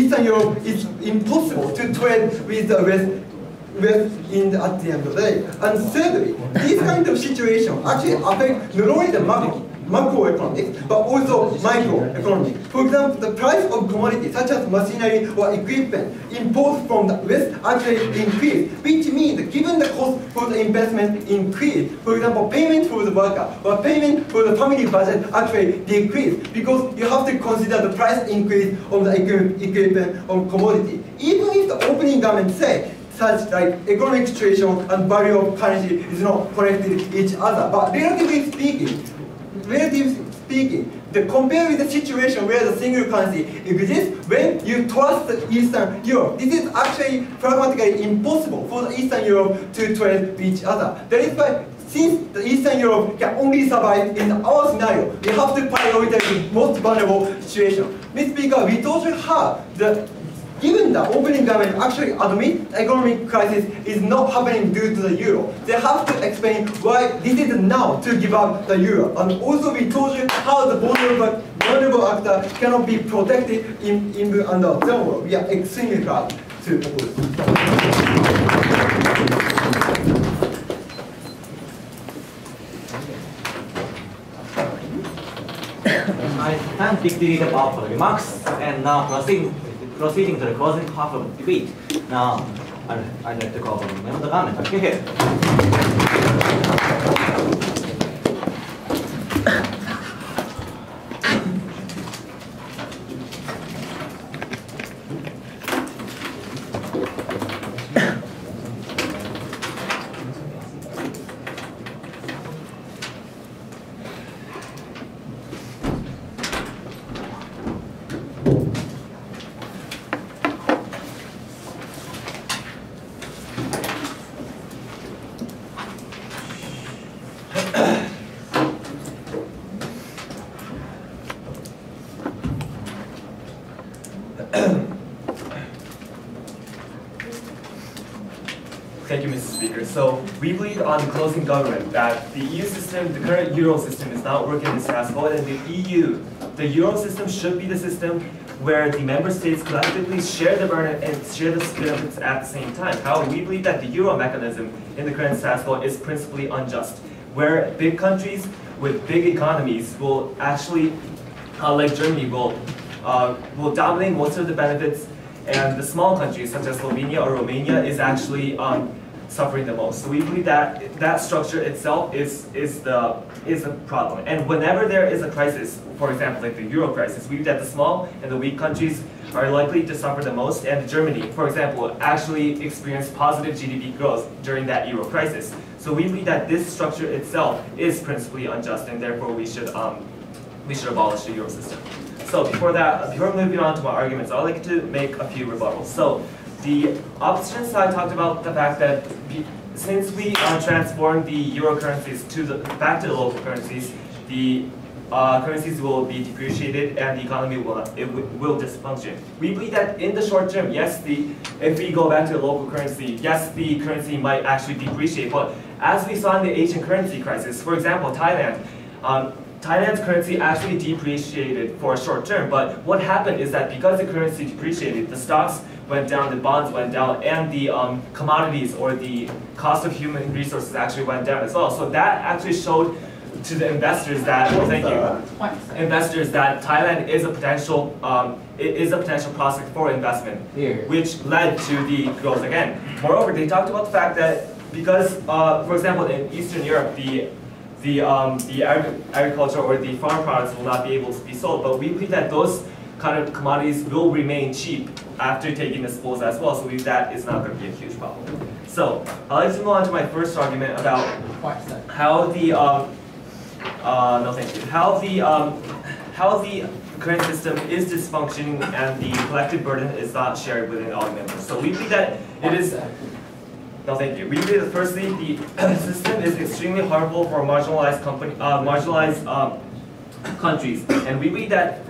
Eastern Europe is impossible to trade with the West at the end of the day. And thirdly, this kind of situation actually affects not only the macroeconomics, but also microeconomics. For example, the price of commodities such as machinery or equipment imported from the West actually increase, which means that given the cost for the investment increase, for example, payment for the worker or payment for the family budget actually decrease, because you have to consider the price increase of the equipment or commodity. Even if the opening government say such like economic situation and value of currency is not connected to each other, but relatively speaking, compared with the situation where the single currency exists, when you trust the Eastern Europe, this is actually pragmatically impossible for the Eastern Europe to trade with each other. That is why, since the Eastern Europe can only survive in our scenario, we have to prioritize the most vulnerable situation. Mr. Speaker, we told you how given the opening government actually admit the economic crisis is not happening due to the euro, they have to explain why this is now to give up the euro. And also we told you how the vulnerable actor cannot be protected even under the euro. We are extremely glad to oppose. I thank Big Leader for the remarks, and now proceeding to the closing half of the debate. Now, I'd like to call on the member of the government. Okay. Thank you, Mr. Speaker. So we believe on the closing government that the EU system, the current Euro system, is not working in task force, and the Euro system should be the system where the member states collectively share the burden and share the benefits at the same time. However, we believe that the Euro mechanism in the current task force is principally unjust, where big countries with big economies will actually, like Germany, will dominate most of the benefits, and the small countries such as Slovenia or Romania is actually suffering the most. So we believe that that structure itself is a problem. And whenever there is a crisis, for example, like the Euro crisis, we believe that the small and the weak countries are likely to suffer the most. And Germany, for example, actually experienced positive GDP growth during that Euro crisis. So we believe that this structure itself is principally unjust, and therefore we should abolish the Euro system. So before moving on to my arguments, I'd like to make a few rebuttals. So the opposition side talked about the fact that since we transformed the Euro currencies back to the local currencies, the currencies will be depreciated and the economy will dysfunction. We believe that in the short term, yes, if we go back to the local currency, yes, the currency might actually depreciate. But as we saw in the Asian currency crisis, for example, Thailand's currency actually depreciated for a short term, but what happened is that because the currency depreciated, the stocks went down, the bonds went down, and the commodities or the cost of human resources actually went down as well. So that actually showed to the investors that, investors that Thailand is a potential prospect for investment, which led to the growth again. Moreover, they talked about the fact that because, for example, in Eastern Europe, the agriculture or the farm products will not be able to be sold, but we believe that those kind of commodities will remain cheap after taking disposal as well, so we believe that is not going to be a huge problem. So I'd like to move on to my first argument about how the current system is dysfunctioning and the collective burden is not shared within all members. So we believe that it is. No, thank you. We believe that firstly, the system is extremely harmful for marginalized countries, and we believe that,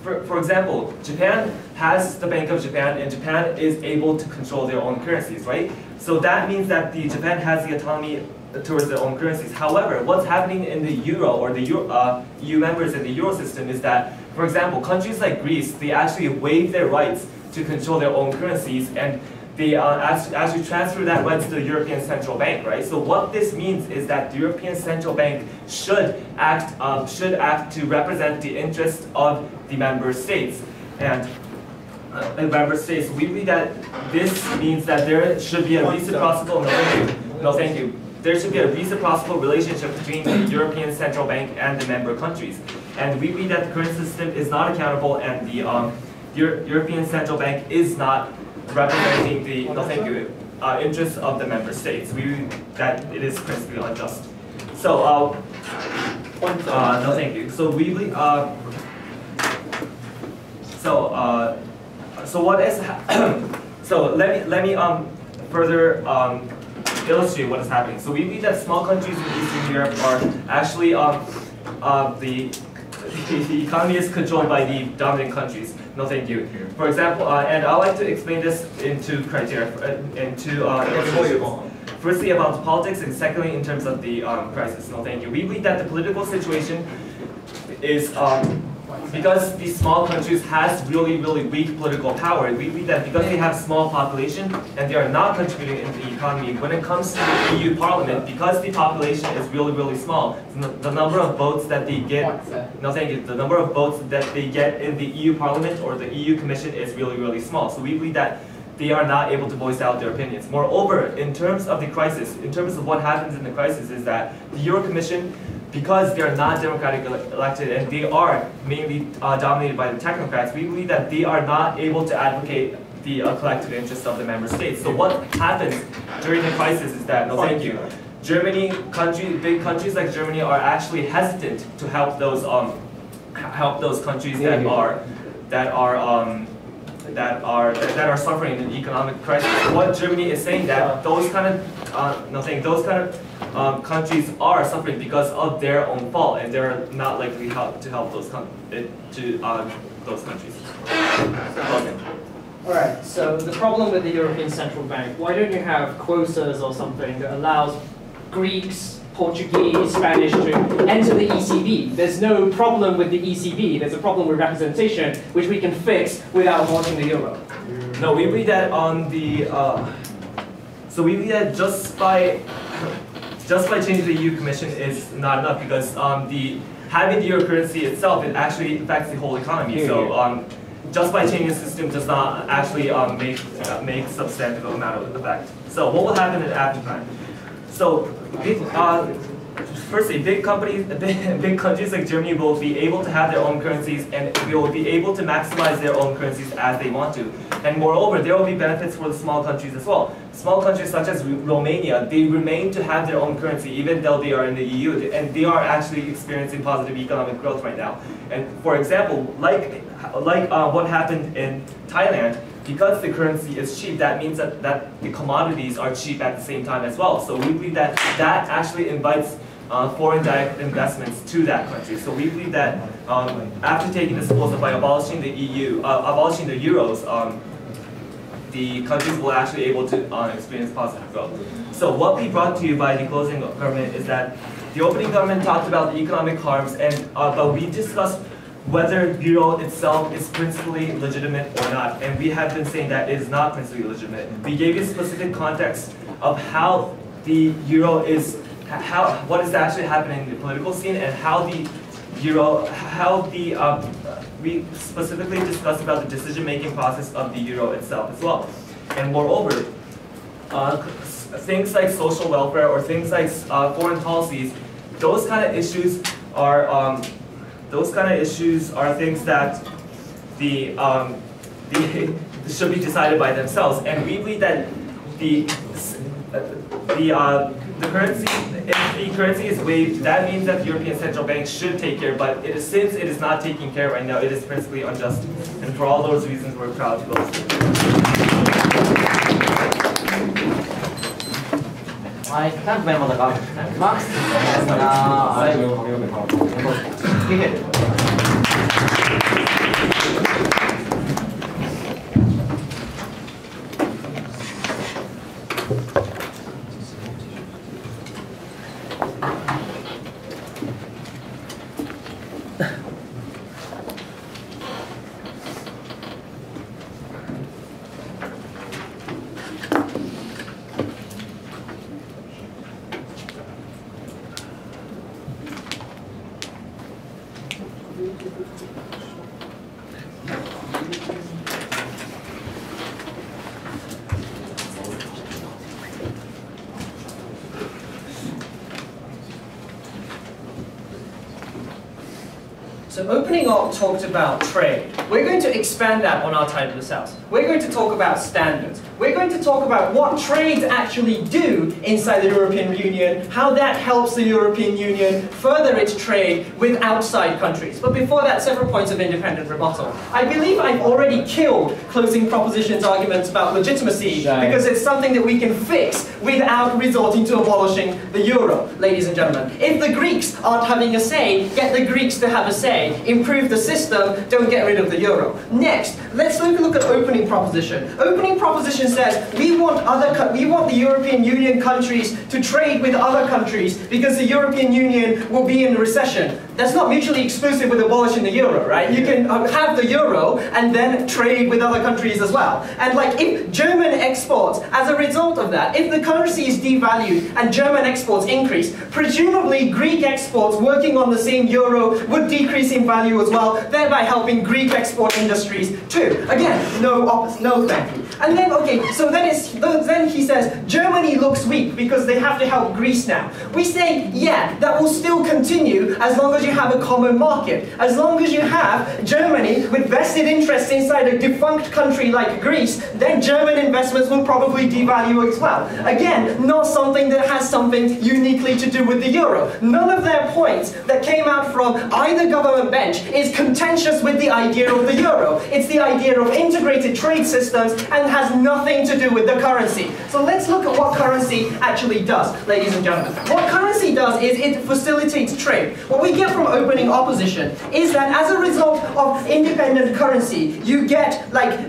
for example, Japan has the Bank of Japan, and Japan is able to control their own currencies, right? So that means that Japan has the autonomy towards their own currencies. However, what's happening in the euro or the EU members in the euro system is that, for example, countries like Greece, they actually waive their rights to control their own currencies, and they actually transfer that right to the European Central Bank, right? So what this means is that the European Central Bank should act to represent the interests of the member states. And member states, we believe that this means that there should be a reciprocal, no thank you. There should be a reciprocal relationship between the European Central Bank and the member countries. And we believe that the current system is not accountable, and the European Central Bank is not representing the interests of the member states. We believe that it is principally unjust. So, no thank you. So we believe, so what is, so let me further illustrate what is happening. So we believe that small countries in Eastern Europe are actually the economy is controlled by the dominant countries. No, thank you. For example, and I'd like to explain this into criteria, firstly about politics, and secondly in terms of the crisis. No, thank you. We believe that the political situation is because these small countries has really weak political power. We believe that because they have small population and they are not contributing in the economy, when it comes to the EU Parliament, because the population is really small, the number of votes that they get, no thank you, the number of votes that they get in the EU Parliament or the EU Commission is really small. So we believe that they are not able to voice out their opinions. Moreover, in terms of the crisis, in terms of what happens in the crisis is that the Euro Commission, because they are not democratically elected and they are mainly dominated by the technocrats, we believe that they are not able to advocate the collective interests of the member states. So what happens during the crisis is that, no thank you, big countries like Germany are actually hesitant to help those countries that are suffering an economic crisis. What Germany is saying that those kind of countries are suffering because of their own fault, and they're not likely to help those countries. All right. So the problem with the European Central Bank, why don't you have quotas or something that allows Greeks, Portuguese, Spanish to enter the ECB? There's no problem with the ECB. There's a problem with representation, which we can fix without abolishing the euro. No, we believe that on the so we believe that just by changing the EU Commission is not enough, because having the euro currency itself, it actually affects the whole economy. So just by changing the system does not actually make substantive amount of effect. So what will happen after time? So firstly, big countries like Germany will be able to have their own currencies, and they will be able to maximize their own currencies as they want to. And moreover, there will be benefits for the small countries as well. Small countries such as Romania, they remain to have their own currency even though they are in the EU, and they are actually experiencing positive economic growth right now. And for example, like what happened in Thailand, because the currency is cheap, that means that the commodities are cheap at the same time as well. So we believe that actually invites foreign direct investments to that country. So we believe that after taking this proposal, by abolishing the abolishing the euros, the countries will actually able to experience positive growth. So what we brought to you by the closing government is that the opening government talked about the economic harms, and but we discussed whether euro itself is principally legitimate or not, and we have been saying that it is not principally legitimate. We gave you specific context of how the euro is, what is actually happening in the political scene, and how the euro, we specifically discussed about the decision-making process of the euro itself as well. And moreover, things like social welfare or things like foreign policies, those kind of issues are things that should be decided by themselves. And we believe that the currency, if the currency is waived, that means that the European Central Bank should take care. But since it is not taking care right now, it is principally unjust. And for all those reasons, we're proud to close. I can't remember the comment. Max, So opening up talked about trade. We're going to expand that on our side of the house. We're going to talk about standards. We're going to talk about what trades actually do inside the European Union, how that helps the European Union further its trade with outside countries. But before that, several points of independent rebuttal. I believe I've already killed closing propositions arguments about legitimacy because it's something that we can fix without resorting to abolishing the euro, ladies and gentlemen. If the Greeks aren't having a say, get the Greeks to have a say. Improve the system, don't get rid of the euro. Next, let's look at opening proposition. Opening proposition says we want the European Union countries to trade with other countries because the European Union will be in recession. That's not mutually exclusive with abolishing the euro, right? You can have the euro and then trade with other countries as well. And like if German exports, as a result of that, if the currency is devalued and German exports increase, presumably Greek exports working on the same euro would decrease in value as well, thereby helping Greek export industries too. Again, no thank you. And then, okay, so then he says, Germany looks weak because they have to help Greece now. We say, yeah, that will still continue as long as you have a common market. As long as you have Germany with vested interests inside a defunct country like Greece, then German investments will probably devalue as well. Again, not something that has something uniquely to do with the euro. None of their points that came out from either government bench is contentious with the idea of the euro. It's the idea of integrated trade systems and has nothing to do with the currency. So let's look at what currency actually does, ladies and gentlemen. What currency does is it facilitates trade. What we get from opening opposition is that as a result of independent currency, you get like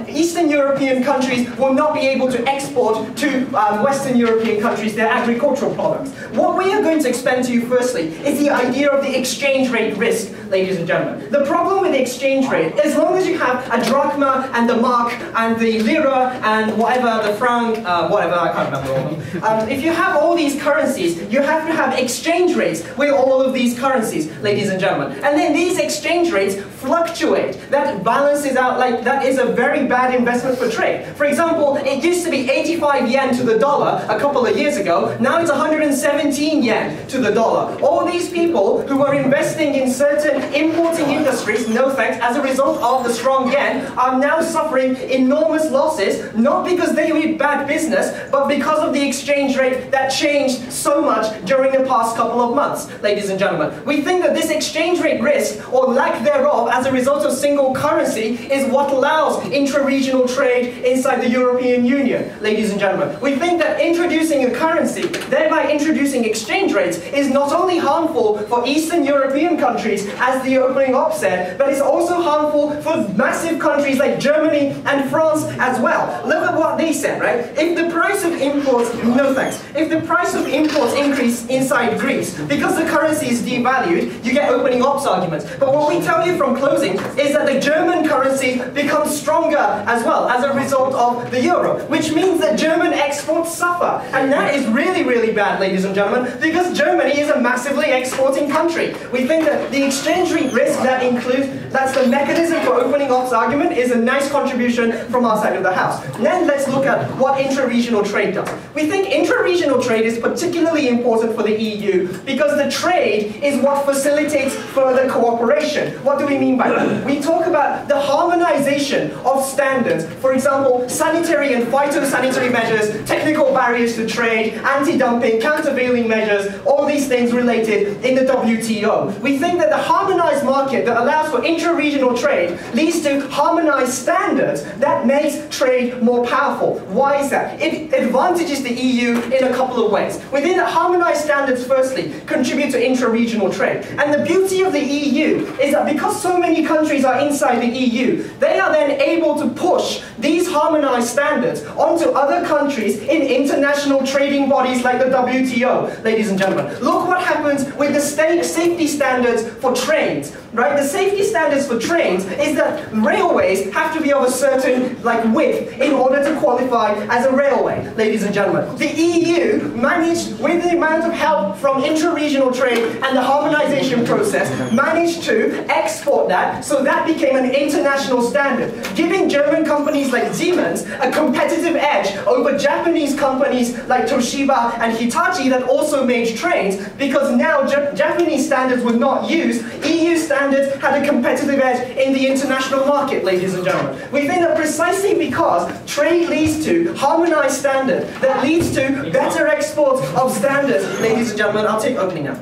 Eastern European countries will not be able to export to Western European countries their agricultural products. What we are going to explain to you firstly is the idea of the exchange rate risk, ladies and gentlemen. The problem with the exchange rate, as long as you have a drachma and the mark and the lira and whatever, the franc, whatever, I can't remember all of them. If you have all these currencies, you have to have exchange rates with all of these currencies, ladies and gentlemen. And then these exchange rates fluctuate. That balances out, like, that is a very bad investment for trade. For example, it used to be 85 yen to the dollar a couple of years ago. Now it's 117 yen to the dollar. All these people who are investing in certain importing industries, no thanks, as a result of the strong yen, are now suffering enormous losses, not because they did bad business, but because of the exchange rate that changed so much during the past couple of months, ladies and gentlemen. We think that this exchange rate risk, or lack thereof, as a result of single currency, is what allows intra-regional trade inside the European Union, ladies and gentlemen. We think that introducing a currency, thereby introducing exchange rates, is not only harmful for Eastern European countries, as the opening op said, but it's also harmful for massive countries like Germany and France as well. Look at what they said, right? If the price of imports, no thanks, if the price of imports increase inside Greece, because the currency is devalued, you get opening ops arguments. But what we tell you from closing is that the German currency becomes stronger as well as a result of the euro, which means that German exports suffer. And that is really, really bad, ladies and gentlemen, because Germany is a massively exporting country. We think that the exchange rate risk that includes, that's the mechanism for opening ops argument, is a nice contribution from our side of the house. And then let's look at what intra-regional trade does. We think intra-regional trade is particularly important for the EU because the trade is what facilitates further cooperation. What do we mean by that? We talk about the harmonization of standards. For example, sanitary and phytosanitary measures, technical barriers to trade, anti-dumping, countervailing measures, all these things related in the WTO. We think that the harmonized market that allows for intra-regional trade leads to harmonized standards that makes trade more powerful. Why is that? It advantages the EU in a couple of ways. Within the harmonized standards, firstly, contribute to intra-regional trade. And the beauty of the EU is that because so many countries are inside the EU, they are then able to push these harmonized standards onto other countries in international trading bodies like the WTO, ladies and gentlemen. Look what happens with the safety standards for trains, right? The safety standards for trains is that railways have to be of a certain width in order to qualify as a railway, ladies and gentlemen. The EU managed, with the amount of help from intra-regional trade and the harmonization process, managed to export that, so that became an international standard, giving German companies like Siemens a competitive edge over Japanese companies like Toshiba and Hitachi that also made trains, because now Japanese standards were not used, EU standards standards had a competitive edge in the international market, ladies and gentlemen. We think that precisely because trade leads to harmonized standards, that leads to better exports of standards, ladies and gentlemen, I'll take opening now.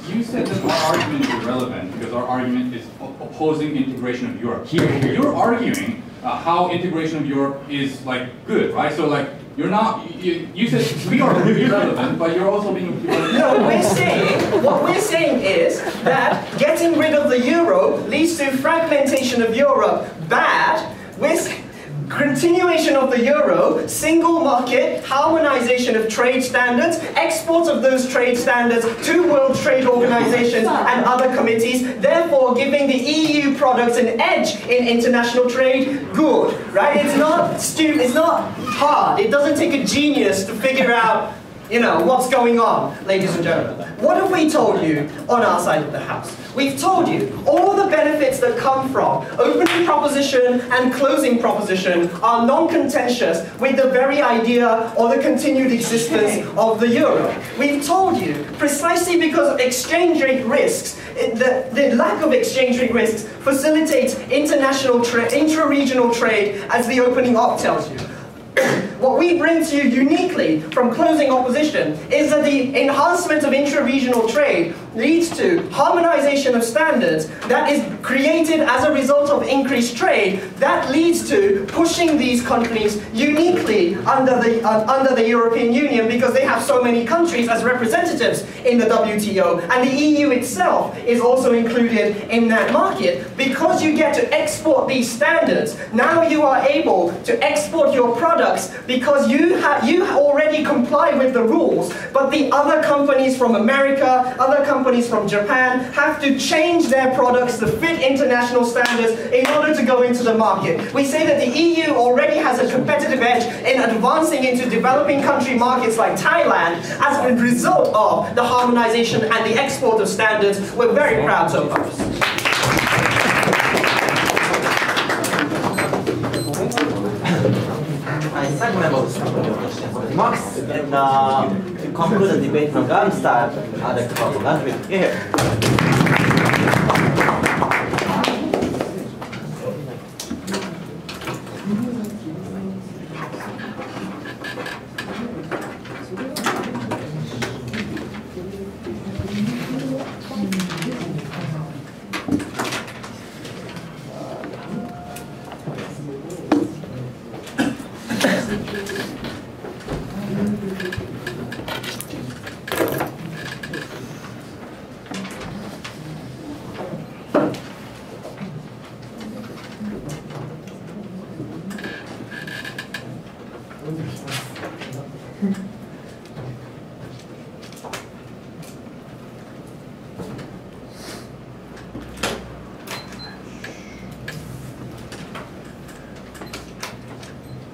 You said that our argument is irrelevant because our argument is opposing integration of Europe. Here, you're arguing how integration of Europe is like good, right? So like you're not. You said we are irrelevant, but you're also being. No, what we're saying is that getting rid of the euro leads to fragmentation of Europe. Bad. With continuation of the euro, single market, harmonization of trade standards, export of those trade standards to World Trade Organizations and other committees, therefore giving the EU products an edge in international trade. Good, right? It's not stupid, it's not hard. It doesn't take a genius to figure out, you know, what's going on, ladies and gentlemen. What have we told you on our side of the house? We've told you all the benefits that come from opening proposition and closing proposition are non-contentious with the very idea or the continued existence of the euro. We've told you precisely because of exchange rate risks, the lack of exchange rate risks facilitates international trade, intra-regional trade, as the opening op tells you. What we bring to you uniquely from closing opposition is that the enhancement of intra-regional trade leads to harmonization of standards that is created as a result of increased trade that leads to pushing these countries uniquely under the European Union because they have so many countries as representatives in the WTO, and the EU itself is also included in that market. Because you get to export these standards, now you are able to export your products because you already comply with the rules, but the other companies from America, other companies from Japan have to change their products to fit international standards in order to go into the market. We say that the EU already has a competitive edge in advancing into developing country markets like Thailand as a result of the harmonization and the export of standards. We're very proud to oppose. I thank members for your questions and remarks. And to conclude the debate from Gun style, I'd like to call for Gun with here.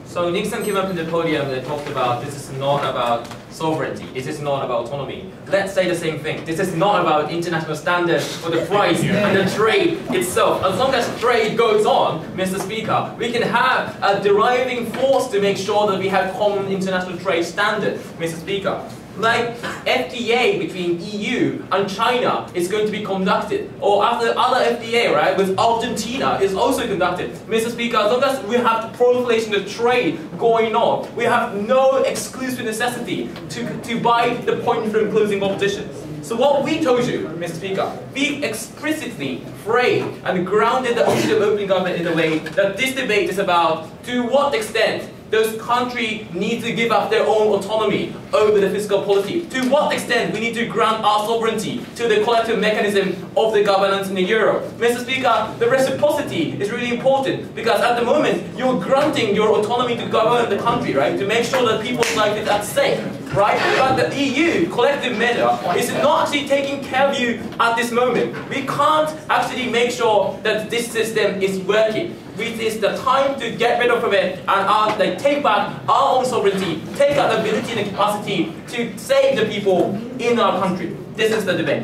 So Nixon came up in the podium and talked about this is not about sovereignty, this is not about autonomy. Let's say the same thing. This is not about international standards for the price and the trade itself. As long as trade goes on, Mr. Speaker, we can have a deriving force to make sure that we have common international trade standards, Mr. Speaker. Like FTA between EU and China is going to be conducted, or other FTA, right, with Argentina is also conducted. Mr. Speaker, as long as we have the proliferation of trade going on, we have no exclusive necessity to buy the point from closing oppositions. So what we told you, Mr. Speaker, we explicitly framed and grounded the issue of open government in a way that this debate is about to what extent those countries need to give up their own autonomy over the fiscal policy. To what extent we need to grant our sovereignty to the collective mechanism of the governance in the euro. Mr. Speaker, the reciprocity is really important because at the moment you're granting your autonomy to govern the country, right? To make sure that people's life is at stake, right? But the EU collective measure is not actually taking care of you at this moment. We can't actually make sure that this system is working. It is the time to get rid of it and take back our own sovereignty, take out the ability and the capacity to save the people in our country. This is the debate.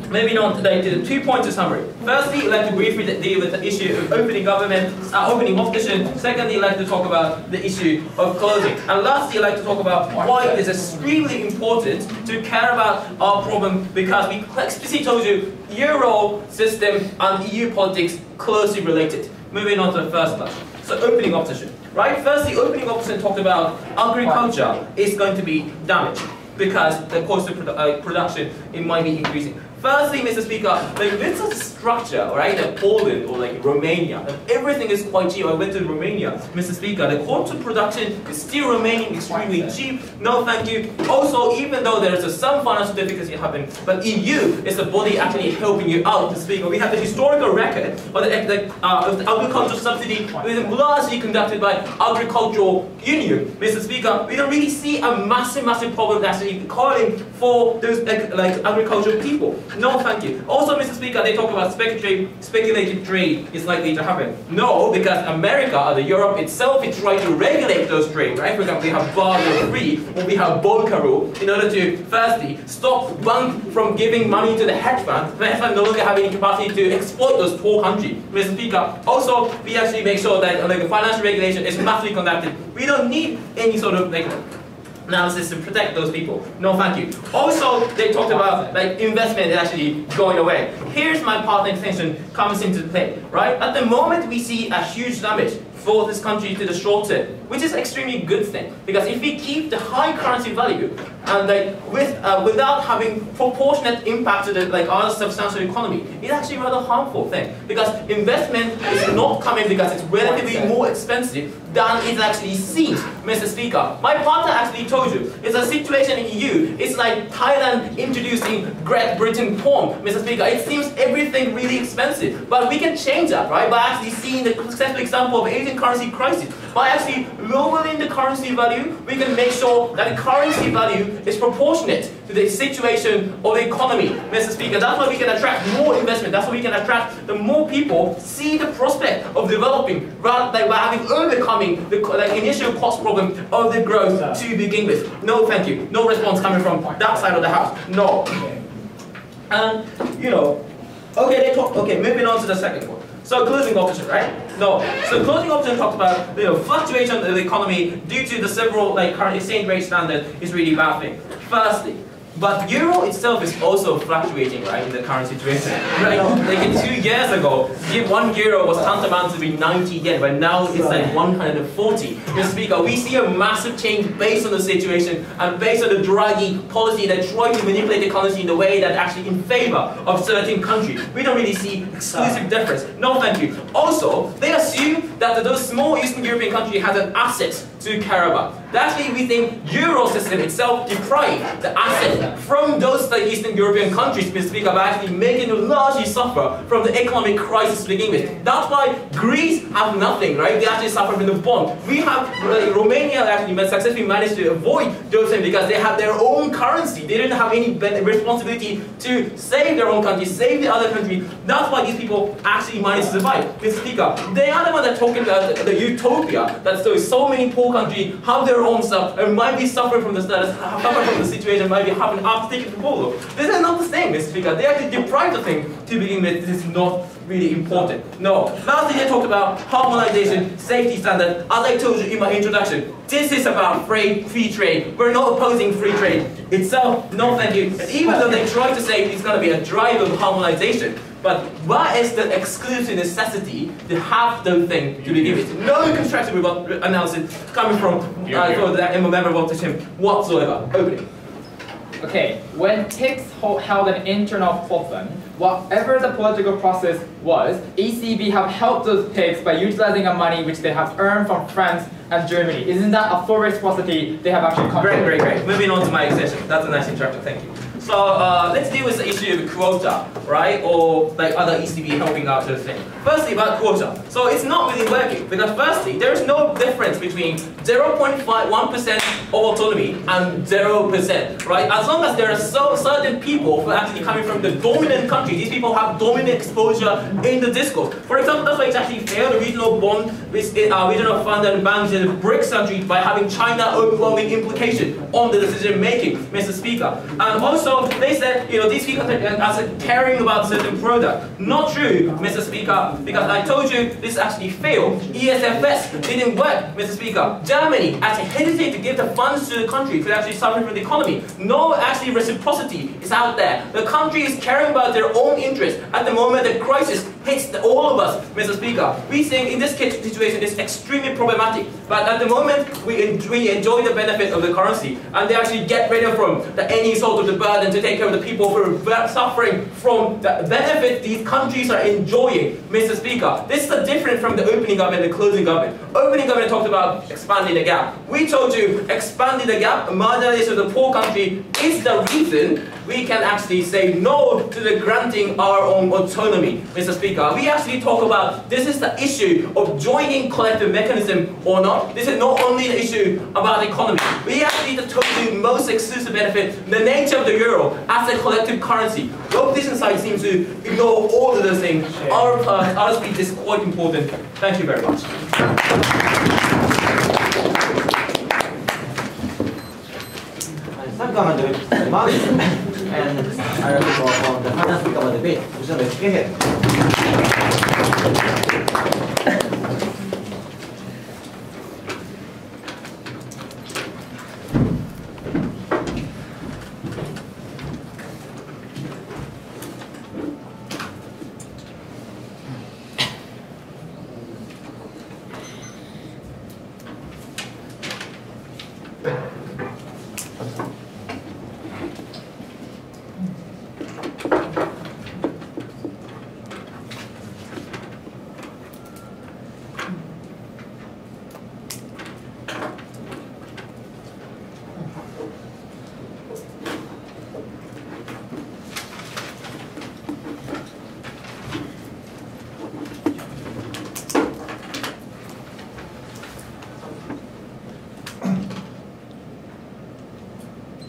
moving on today to the 2-pointer summary. Firstly, I'd like to briefly deal with the issue of opening government, opening opposition. Secondly, I'd like to talk about the issue of closing. And lastly, I'd like to talk about why it is extremely important to care about our problem, because we explicitly told you Euro system and EU politics closely related. Moving on to the first part. So opening opposition, right? Firstly, opening opposition talked about agriculture is going to be damaged because the cost of production, it might be increasing. Firstly, Mr. Speaker, like with such a structure, right, like Poland or like Romania, like everything is quite cheap. I went to Romania, Mr. Speaker, the cost of production is still remaining extremely cheap. No, thank you. Also, even though there is some financial difficulty happening, but EU is the body actually helping you out, Mr. Speaker. We have the historical record of the agricultural subsidy, which is largely conducted by Agricultural Union, Mr. Speaker. We don't really see a massive problem actually calling for those like agricultural people. No, thank you. Also, Mr. Speaker, they talk about speculative trade is likely to happen. No, because America or the Europe itself is trying to regulate those trade, right? For example, we have Basel III or we have Volcker rule in order to, firstly, stop banks from giving money to the hedge funds. The hedge funds no longer have any capacity to exploit those poor countries, Mr. Speaker. Also, we actually make sure that like financial regulation is massively conducted. We don't need any sort of like analysis to protect those people. No, thank you. Also, they talked about like investment actually going away. Here's my part of intention comes into play, right? At the moment, we see a huge damage for this country to the short term, which is extremely good thing, because if we keep the high currency value and like without having proportionate impact to the like other substantial economy, it's actually a rather harmful thing, because investment is not coming because it's relatively more expensive than it actually seems, Mr. Speaker. My partner actually told you it's a situation in EU. It's like Thailand introducing Great Britain pound, Mr. Speaker. It seems everything really expensive, but we can change that, right? By actually seeing the successful example of Asian currency crisis. By actually lowering the currency value, we can make sure that the currency value is proportionate to the situation of the economy, Mr. Speaker. That's why we can attract more investment. That's why we can attract the more people see the prospect of developing, rather than by having overcoming the initial cost problem of the growth to begin with. No, thank you. No response coming from that side of the house. No. And you know, okay, moving on to the second one. So closing option, right? No. So closing option talks about fluctuation of the economy due to the several like current exchange rate standard is really bad thing. Firstly, but euro itself is also fluctuating, right, in the current situation. Right? Like 2 years ago, 1 euro was tantamount to be 90 yen, but now it's like 140. Mr. Speaker, we see a massive change based on the situation and based on the Draghi policy that tries to manipulate the currency in a way that actually in favor of certain countries. We don't really see exclusive difference. No, thank you. Also, they assume that those small Eastern European countries have an asset to care about. Actually, we think Euro system itself deprived the asset from those like Eastern European countries, Mr. Speaker, by actually making them largely suffer from the economic crisis to begin with. That's why Greece have nothing, right? They actually suffer from the bond. We have Romania actually successfully managed to avoid those things because they have their own currency. They didn't have any responsibility to save their own country, save the other country. That's why these people actually managed to survive, Mr. Speaker. They are the ones that are talking about the utopia that so many poor countries have their own stuff and might be suffering from the status, suffering from the situation might be happening after taking the polo. This is not the same, Mr. Speaker. They actually deprived the thing to begin with. This is not really important. No. Lastly, they talked about harmonization, safety standard. As I told you in my introduction, this is about free trade. We're not opposing free trade itself. No, thank you. And even though they try to say it's going to be a drive of harmonization, but what is the exclusive necessity to have those things to begin with? No constructive analysis coming from the member of opposition whatsoever. Opening. Okay, when TICS held an internal problem, whatever the political process was, ECB have helped those TICS by utilizing the money which they have earned from France and Germany. Isn't that a full reciprocity they have actually contributed? Great. Moving on to my extension. That's a nice introduction, thank you. So let's deal with the issue of quota, right? Or like other ECB helping out to the thing. Firstly, about quota. So it's not really working because firstly, there is no difference between 0.1% of autonomy and 0%, right? As long as there are certain people who are actually coming from the dominant country, these people have dominant exposure in the discourse. For example, that's why it's actually fair, the regional bond with regional fund and banks in the BRICS country by having China overwhelming implication on the decision making, Mr. Speaker. And also, they said, these people are caring about certain product. Not true, Mr. Speaker, because I told you this actually failed. ESFS didn't work, Mr. Speaker. Germany actually hesitated to give the funds to the country to actually suffer from the economy. No actually reciprocity is out there. The country is caring about their own interests. At the moment, the crisis hits all of us, Mr. Speaker. We think in this situation it's extremely problematic. But at the moment, we enjoy the benefit of the currency, and they actually get rid of from any sort of the burden to take care of the people who are suffering from the benefit these countries are enjoying, Mr. Speaker. This is different from the opening government and the closing government. Opening government talked about expanding the gap. We told you expanding the gap, marginalization of the poor country is the reason we can actually say no to the granting our own autonomy, Mr. Speaker. We actually talk about this is the issue of joining collective mechanism or not. This is not only the issue about the economy. We actually told you most exclusive benefit, the nature of the euro as a collective currency. The opposition side seems to ignore all of those things. Our speech is quite important. Thank you very much. サッカーまでマウス and I will go on the finance speaker about the debate, which is ahead.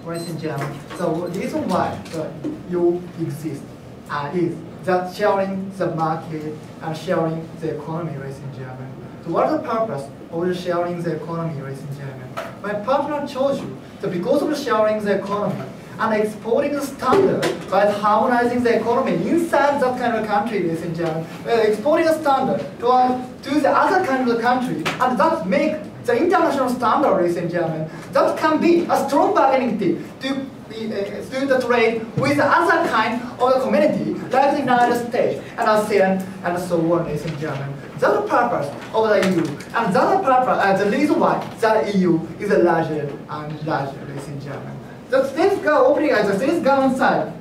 Ladies and gentlemen, the reason why the EU exists is that sharing the market and sharing the economy, ladies and gentlemen. So what is the purpose of sharing the economy, ladies and gentlemen? My partner told you that because of sharing the economy and exporting the standard by harmonizing the economy inside that kind of country, ladies and gentlemen, exporting the standard to the other kind of the country, and that make the international standard, ladies and gentlemen, that can be a strong bargaining tip to the trade with the other kind of the community, like the United States and ASEAN and so on, ladies and gentlemen. That's the purpose of the EU, and that's the purpose, the reason why the EU is larger and larger, ladies and gentlemen. The states the government side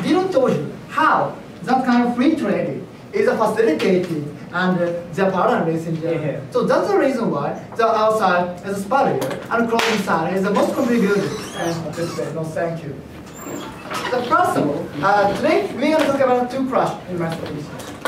didn't tell you how that kind of free trade is facilitated and the partner, ladies and gentlemen. So that's the reason why the outside is a barrier and closing side is the most contributed. No, thank you. So first of all, today we're going to talk about two questions in my speech.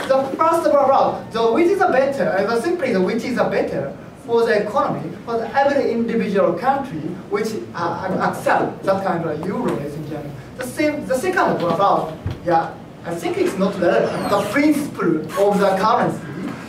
The first of all, which is a better, simply which is a better for the economy, for every individual country which accept that kind of euro, ladies and gentlemen. The second one about, I think it's not relevant, the principle of the currency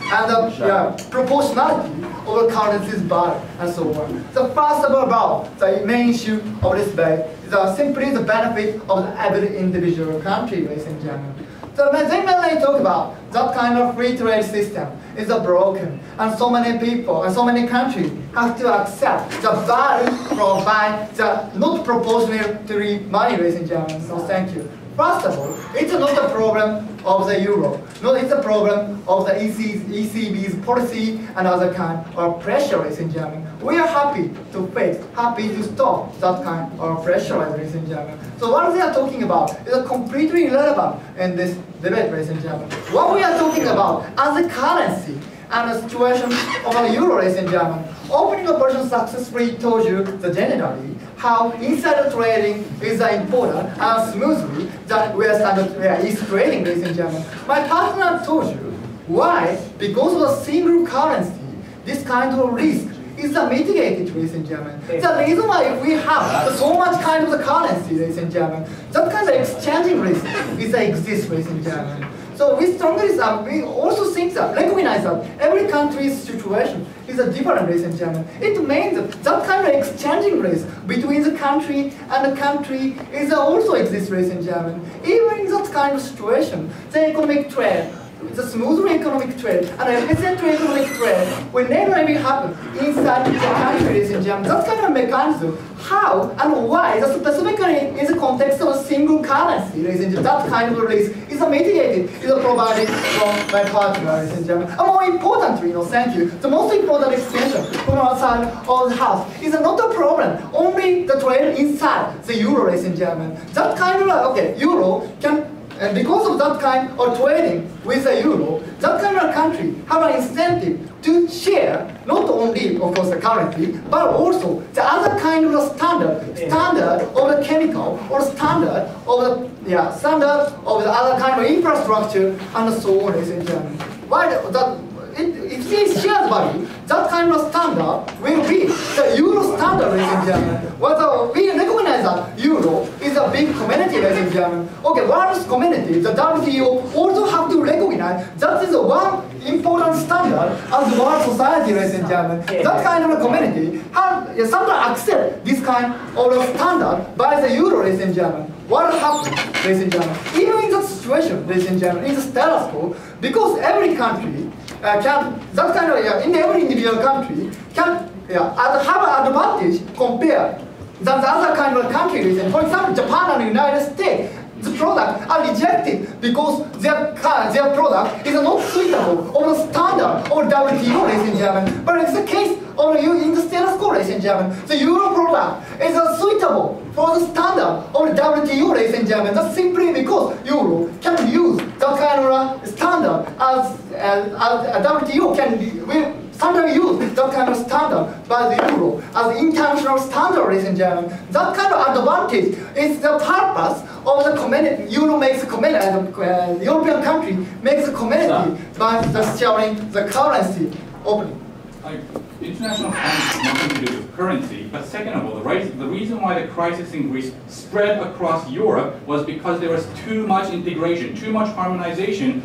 and the proportionality of the currency's value and so on. The first of all about the main issue of this debate is simply the benefit of every individual country, ladies and gentlemen. So when they talk about that kind of free trade system is broken, and so many people and so many countries have to accept the value provided the not proportionally money, ladies and gentlemen. So thank you. First of all, it's not a problem of the euro. No, it's a problem of the ECB's policy and other kind of pressure, ladies and gentlemen. We are happy to face, happy to stop that kind of pressure, ladies and gentlemen. So what they are talking about is completely irrelevant in this debate, ladies and gentlemen. What we are talking about as a currency and the situation of the euro, ladies and gentlemen. Opening operation successfully told you generally how insider trading is important and smoothly that we are East trading, ladies and gentlemen. My partner told you why, because of the single currency, this kind of risk is mitigated, ladies and gentlemen. The reason why if we have so much kind of the currency, ladies and gentlemen, that kind of exchanging risk exists, ladies and gentlemen. So we strongly we also think that, recognize that every country's situation is different, ladies and gentlemen. It means that kind of exchanging risk between the country and the country is also exists, ladies and gentlemen. Even in that kind of situation, the economic trade, the smooth economic trade and efficient economic trade will never really happen inside the country, ladies and gentlemen. That kind of mechanism, how and why, specifically in the context of a single currency, ladies and gentlemen, that kind of risk is mitigated, is provided from my partner, ladies and gentlemen. And more importantly, thank you, the most important extension from outside of the house is not a problem, only the trade inside the euro, ladies and gentlemen. That kind of, euro can. And because of that kind of trading with the euro, that kind of country have an incentive to share not only, of course, the currency, but also the other kind of standard of the chemical or standard of the other kind of infrastructure and so on, ladies and gentlemen. Why that? If it shares value, that kind of standard will be the euro standard, ladies and gentlemen. Whether we recognize that euro is a big community, ladies and gentlemen. Okay, world's community, the WTO also have to recognize that is one important standard as the world society, ladies and gentlemen. That kind of a community sometimes accept this kind of standard by the euro, ladies and gentlemen. What happens, ladies and gentlemen? Even in that situation, ladies and gentlemen, in the status quo, because every country in every individual country can have an advantage compared than the other kind of countries. For example, Japan and the United States, the products are rejected because their product is not suitable or the standard or WTO, ladies and gentlemen. But it's the case of in the status quo, ladies and gentlemen. The euro product is suitable for the standard of WTO, ladies and gentlemen. That's simply because euro can use that kind of standard as WTO will sometimes use that kind of standard by the euro as international standard, ladies and gentlemen. That kind of advantage is the purpose of the community. Euro makes a community, the European country makes a community by sharing the currency openly. International finance has nothing to do with currency, but second of all, the reason why the crisis in Greece spread across Europe was because there was too much integration, too much harmonization